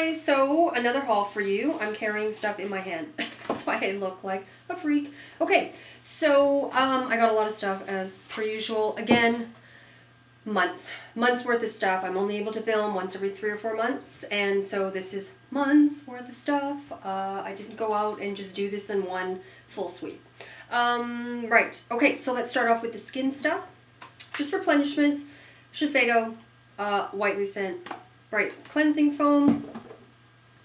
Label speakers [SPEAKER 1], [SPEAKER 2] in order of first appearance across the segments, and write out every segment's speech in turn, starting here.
[SPEAKER 1] guys, so another haul for you. I'm carrying stuff in my hand. That's why I look like a freak. Okay, so I got a lot of stuff as per usual. Again, months worth of stuff. I'm only able to film once every 3 or 4 months, and so this is months worth of stuff. I didn't go out and just do this in one full sweep. Right, okay, so let's start off with the skin stuff. Just replenishments. Shiseido, White Lucent, Bright Cleansing Foam,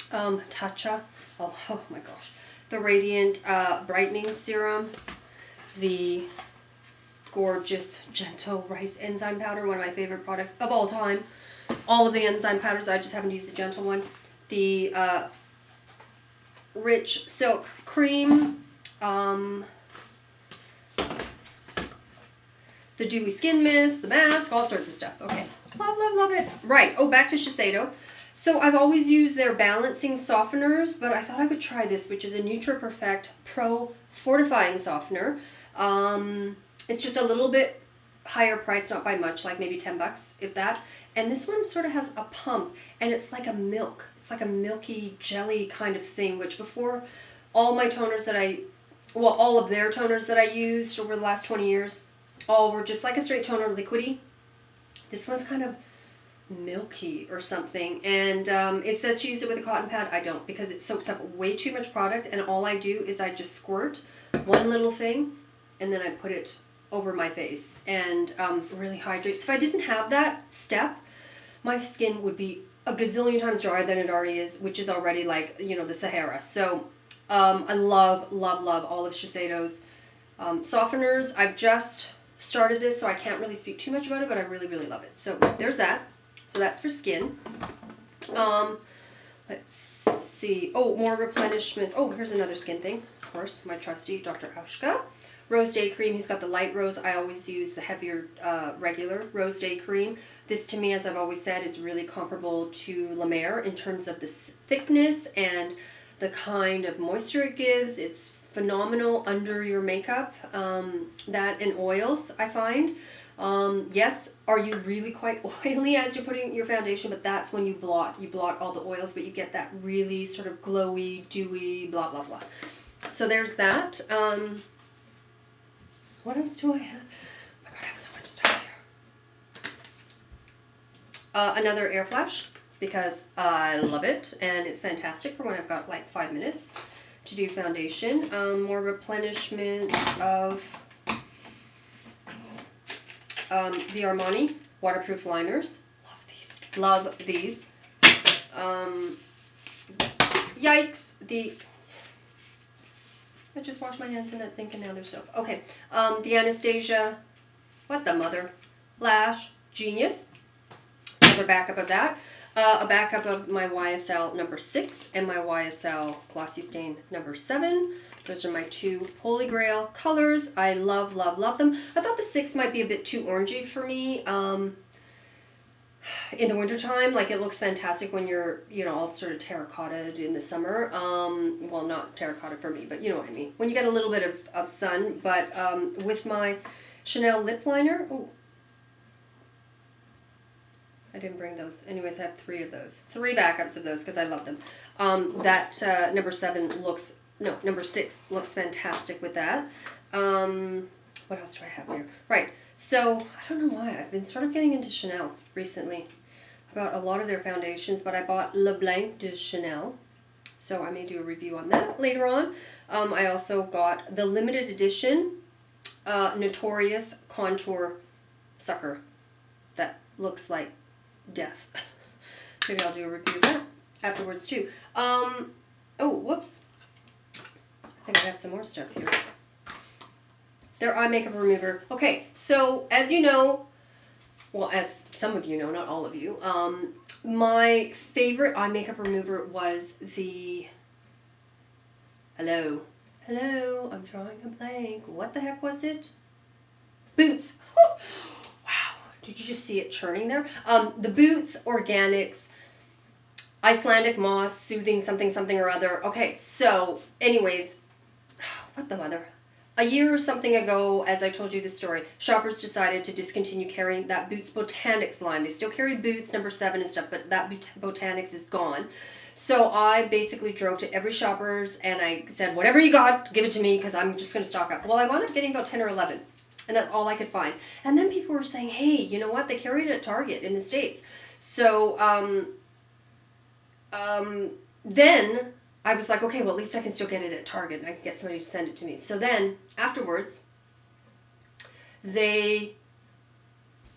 [SPEAKER 1] Tatcha, oh my gosh, the Radiant Brightening Serum, the gorgeous Gentle Rice Enzyme Powder, one of my favorite products of all time. All of the enzyme powders, I just haven't used the Gentle one. The Rich Silk Cream, the Dewy Skin Mist, the mask, all sorts of stuff. Okay, love, love, love it. Right, oh, back to Shiseido. So I've always used their balancing softeners, but I thought I would try this, which is a NutriPerfect Pro Fortifying Softener. It's just a little bit higher price, not by much, like maybe 10 bucks, if that. And this one sort of has a pump, and it's like a milk. It's like a milky jelly kind of thing, which before all my toners that all of their toners that I used over the last 20 years, all were just like a straight toner, liquidy. This one's kind of milky or something, and it says to use it with a cotton pad. I don't, because it soaks up way too much product, and all I do is I just squirt one little thing, and then I put it over my face and really hydrates. If I didn't have that step, my skin would be a gazillion times drier than it already is, which is already like, you know, the Sahara. So I love, love, love all of Shiseido's softeners. I've just started this, so I can't really speak too much about it, but I really, really love it. So there's that. So that's for skin. Let's see. Oh, more replenishments. Oh, here's another skin thing. Of course, my trusty Dr. Hauschka. Rose Day Cream. He's got the light rose. I always use the heavier regular Rose Day Cream. This, to me, as I've always said, is really comparable to La Mer in terms of the thickness and the kind of moisture it gives. It's phenomenal under your makeup. That and oils, I find. Yes, are you really quite oily as you're putting your foundation, but that's when you blot all the oils, but you get that really sort of glowy, dewy, blah, blah, blah. So there's that. What else do I have? Oh my God, I have so much stuff here. Another Airflash, because I love it, and it's fantastic for when I've got like 5 minutes to do foundation. More replenishment of the Armani waterproof liners. Love these. Love these. Yikes. I just washed my hands in that sink and now they're soap. Okay. The Anastasia. What the mother? Lash. Genius. Another backup of that. A backup of my YSL number 6 and my YSL Glossy Stain number 7. Those are my 2 Holy Grail colors. I love, love, love them. I thought the 6 might be a bit too orangey for me in the wintertime. Like, it looks fantastic when you're, you know, all sort of terracotta in the summer. Well, not terracotta for me, but you know what I mean. When you get a little bit of sun. But with my Chanel lip liner, ooh, I didn't bring those. Anyways, I have 3 of those. 3 backups of those because I love them. That number 7 looks... No, number 6 looks fantastic with that. What else do I have here? Right, so I don't know why. I've been sort of getting into Chanel recently. I got a lot of their foundations, but I bought Le Blanc de Chanel. So I may do a review on that later on. I also got the limited edition Notorious Contour Sucker. That looks like death. Maybe I'll do a review of that afterwards too. Oh, whoops. I think I have some more stuff here. Their eye makeup remover. Okay, so as you know, well, as some of you know, not all of you, my favorite eye makeup remover was the... Hello, I'm drawing a blank. What the heck was it? Boots. Oh, wow, did you just see it churning there? The Boots Organics Icelandic Moss Soothing something or other. Okay, so anyways, what the mother? a year or something ago, as I told you the story, Shoppers decided to discontinue carrying that Boots Botanics line. They still carry Boots number 7 and stuff, but that Botanics is gone. So I basically drove to every Shoppers and I said, whatever you got, give it to me because I'm just going to stock up. Well, I wound up getting about 10 or 11. And that's all I could find. And then people were saying, hey, you know what? They carried it at Target in the States. So then I was like, okay, well, at least I can still get it at Target and I can get somebody to send it to me. So then afterwards, they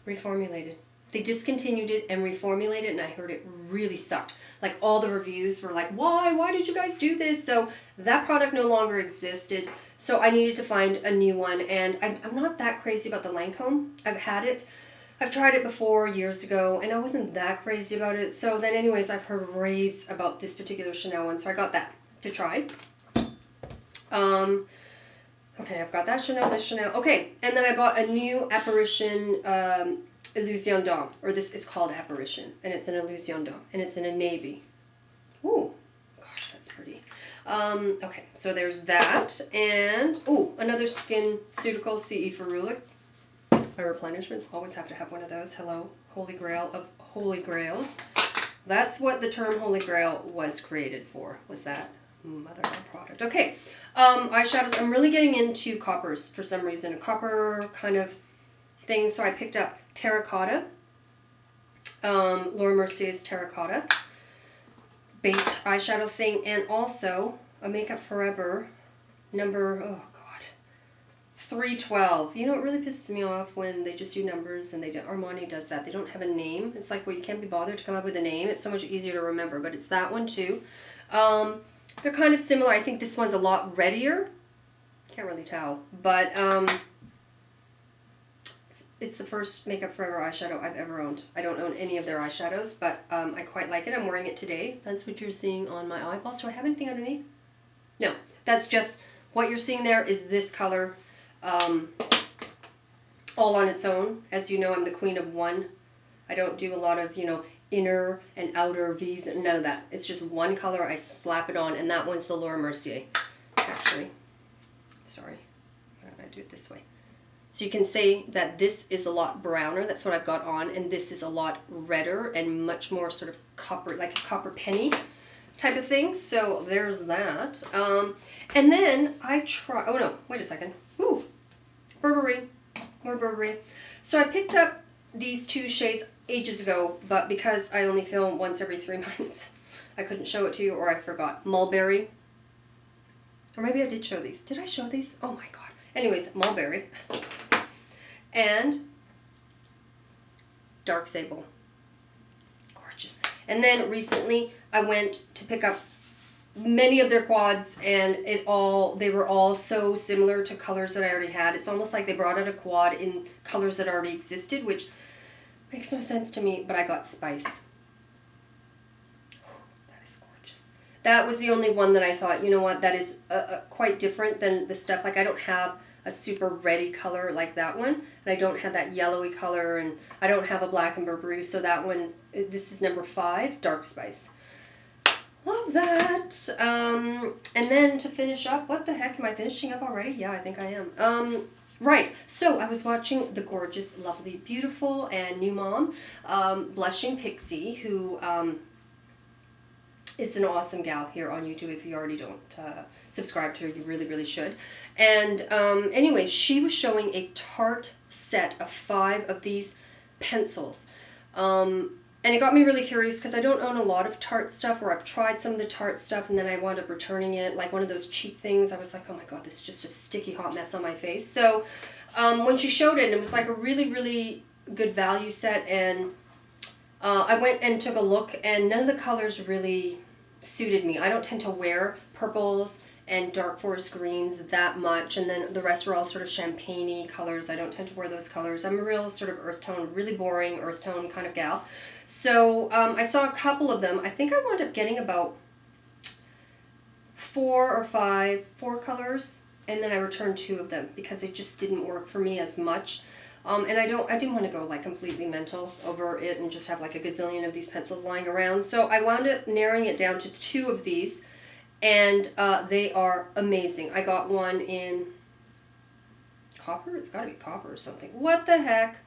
[SPEAKER 1] reformulated. They discontinued it and reformulated, and I heard it really sucked. Like, all the reviews were like, why did you guys do this? So that product no longer existed. So I needed to find a new one, and I'm not that crazy about the Lancome. I've had it. I've tried it before years ago, and I wasn't that crazy about it. So then anyways, I've heard raves about this particular Chanel one, so I got that to try. Okay, I've got that Chanel, this Chanel. Okay, and then I bought a new Apparition Illusion D'Homme, or this is called Apparition, and it's an Illusion D'Homme, and it's in a navy. Ooh, gosh, that's pretty. Okay, so there's that, and another SKINCEUTICALS CE Ferulic. My replenishments always have to have one of those. Hello, Holy Grail of Holy Grails. That's what the term Holy Grail was created for. Was that mother of product? Okay, eyeshadows. I'm really getting into coppers for some reason. A copper kind of thing. So I picked up Terracotta. Laura Mercier's Terracotta. Baked eyeshadow thing, and also a Makeup Forever number 312. You know, it really pisses me off when they just do numbers, and they don't. Armani does that. They don't have a name. It's like, well, you can't be bothered to come up with a name. It's so much easier to remember, but it's that one too. They're kind of similar. I think this one's a lot reddier. Can't really tell, but it's the first Makeup Forever eyeshadow I've ever owned. I don't own any of their eyeshadows, but I quite like it. I'm wearing it today. That's what you're seeing on my eyeballs. Do I have anything underneath? No, that's just what you're seeing there is this color all on its own. As you know, I'm the queen of one. I don't do a lot of, you know, inner and outer V's, none of that. It's just one color. I slap it on, and that one's the Laura Mercier. Actually, sorry, why don't I do it this way? So you can say that this is a lot browner. That's what I've got on. And this is a lot redder and much more sort of copper, like a copper penny type of thing. So there's that. And then I try, oh no, wait a second. Ooh, Burberry, more Burberry. So I picked up these two shades ages ago, but because I only film once every 3 months, I couldn't show it to you, or I forgot. Mulberry. Or maybe I did show these. Did I show these? Oh my God. Anyways, Mulberry. And Dark Sable. Gorgeous. And then recently I went to pick up many of their quads, and they were all so similar to colors that I already had. It's almost like they brought out a quad in colors that already existed, which makes no sense to me, but I got Spice. That is gorgeous. That was the only one that I thought, you know what, that is quite different than the stuff. Like, I don't have a super reddy color like that one, and I don't have that yellowy color, and I don't have a black and Burberry, so that one, this is number 5, Dark Spice. Love that. And then to finish up, what the heck, am I finishing up already? Yeah, I think I am. Right, so I was watching the gorgeous, lovely, beautiful, and new mom, Blushing Pixie, who is an awesome gal here on YouTube. If you already don't subscribe to her, you really, really should. And anyway, she was showing a Tarte set of 5 of these pencils. And it got me really curious because I don't own a lot of Tarte stuff, or I've tried some of the Tarte stuff and then I wound up returning it, like one of those cheap things. I was like, oh my God, this is just a sticky hot mess on my face. So when she showed it, and it was like a really, really good value set, and I went and took a look, and none of the colors really suited me. I don't tend to wear purples and dark forest greens that much, and then the rest were all sort of champagne-y colors. I don't tend to wear those colors. I'm a real sort of earth tone, really boring earth tone kind of gal. So I saw a couple of them. I think I wound up getting about 4 colors, and then I returned 2 of them because they just didn't work for me as much. And I didn't want to go like completely mental over it and just have like a gazillion of these pencils lying around. So I wound up narrowing it down to 2 of these, and they are amazing. I got one in copper? It's got to be copper or something. What the heck?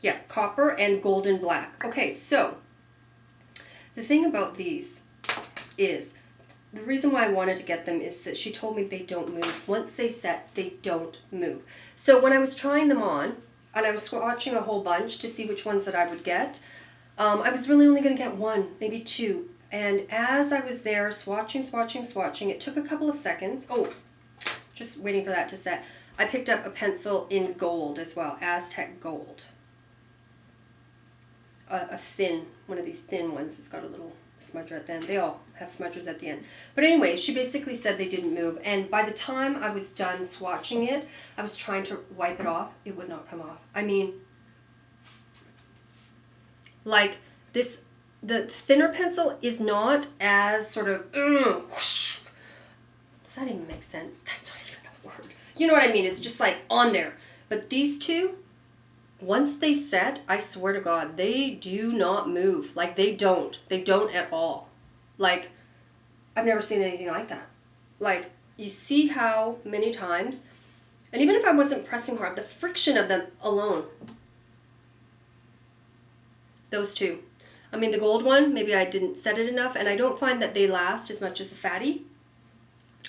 [SPEAKER 1] Yeah, copper and golden black. Okay, so the thing about these is, the reason why I wanted to get them is that she told me they don't move. Once they set, they don't move. So when I was trying them on, and I was swatching a whole bunch to see which ones that I would get, I was really only going to get one, maybe two. And as I was there swatching, it took a couple of seconds. Oh, just waiting for that to set. I picked up a pencil in gold as well, Aztec gold. A thin, one of these thin ones. It's got a little smudger at the end. They all have smudgers at the end. But anyway, she basically said they didn't move. And by the time I was done swatching it, I was trying to wipe it off. It would not come off. I mean, like this, the thinner pencil is not as sort of, does that even make sense? That's not even a word. You know what I mean? It's just like on there. But these two, once they set, I swear to God, they do not move. Like, they don't. They don't at all. Like, I've never seen anything like that. Like, you see how many times, and even if I wasn't pressing hard, the friction of them alone. Those two. I mean, the gold one, maybe I didn't set it enough, and I don't find that they last as much as the fatty.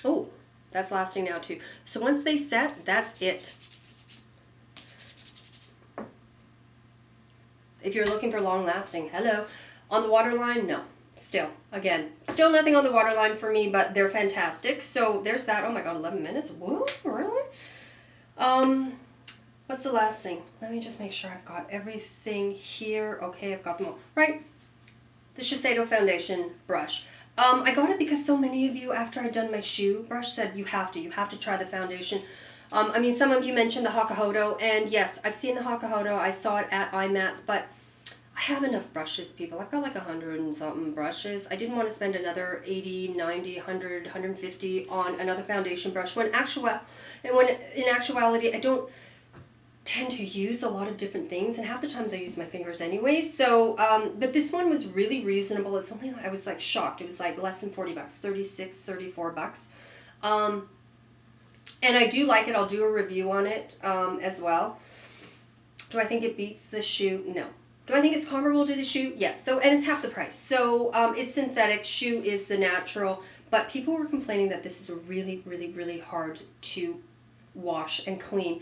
[SPEAKER 1] Oh, that's lasting now too. So once they set, that's it. If you're looking for long lasting, hello. On the waterline, no. Still, again, still nothing on the waterline for me, but they're fantastic. So there's that. Oh my God, 11 minutes. Whoa, really? What's the last thing? Let me just make sure I've got everything here. Okay, I've got them all. Right. The Shiseido foundation brush. I got it because so many of you, after I'd done my shoe brush, said you have to try the foundation. I mean, some of you mentioned the Hauschka, and yes, I've seen the Hauschka. I saw it at IMATS, but I have enough brushes, people. I've got like 100 and something brushes. I didn't want to spend another 80, 90, 100, 150 on another foundation brush when in actuality, I don't tend to use a lot of different things, and half the times I use my fingers anyway. So, but this one was really reasonable. It's only, I was like shocked. It was like less than 40 bucks, 36, 34 bucks. And I do like it. I'll do a review on it as well. Do I think it beats the shoe? No. Do I think it's comparable to the shoe? Yes. So, and it's half the price. So it's synthetic. Shoe is the natural. But people were complaining that this is really, really, really hard to wash and clean.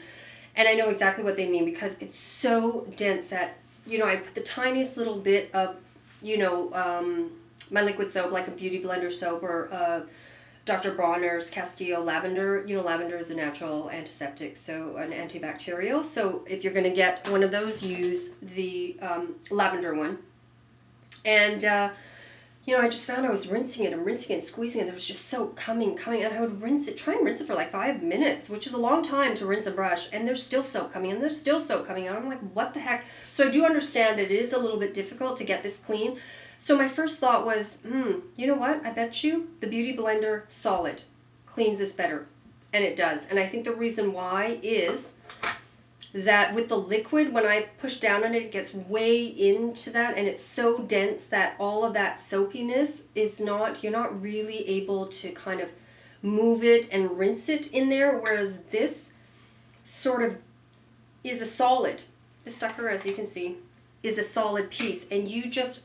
[SPEAKER 1] And I know exactly what they mean because it's so dense that, you know, I put the tiniest little bit of, you know, my liquid soap, like a beauty blender soap or Dr. Bronner's Castile lavender. You know, lavender is a natural antiseptic, so an antibacterial. So if you're going to get one of those, use the lavender one. And, you know, I just found I was rinsing it and squeezing it. There was just soap coming, and I would try and rinse it for like 5 minutes, which is a long time to rinse a brush. And there's still soap coming in, there's still soap coming out. I'm like, what the heck? So I do understand it is a little bit difficult to get this clean. So my first thought was, you know what? I bet you the Beauty Blender Solid cleans this better. And it does. And I think the reason why is that with the liquid, when I push down on it, it gets way into that, and it's so dense that all of that soapiness is not, you're not really able to kind of move it and rinse it in there, whereas this sort of is a solid. This sucker, as you can see, is a solid piece, and you just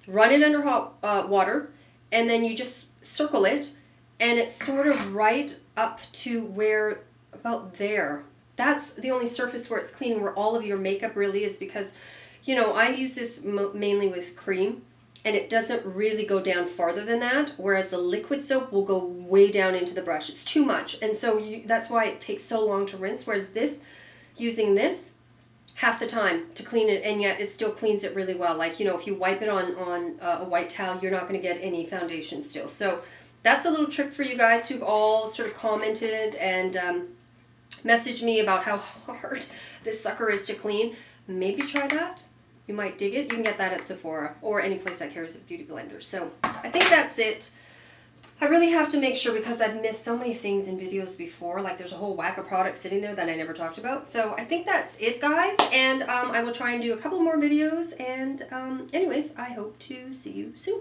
[SPEAKER 1] run it under hot water, and then you just circle it, and it's sort of right up to where, about there. That's the only surface where it's clean, where all of your makeup really is, because, you know, I use this mainly with cream, and it doesn't really go down farther than that, whereas the liquid soap will go way down into the brush. It's too much, and so that's why it takes so long to rinse, whereas this, using this, half the time to clean it, and yet it still cleans it really well. Like, you know, if you wipe it on a white towel, you're not going to get any foundation still. So that's a little trick for you guys who've all sort of commented and messaged me about how hard this sucker is to clean. Maybe try that. You might dig it. You can get that at Sephora or any place that carries a beauty blender. So I think that's it. I really have to make sure, because I've missed so many things in videos before. Like, there's a whole whack of products sitting there that I never talked about. So I think that's it, guys. And I will try and do a couple more videos. And anyways, I hope to see you soon.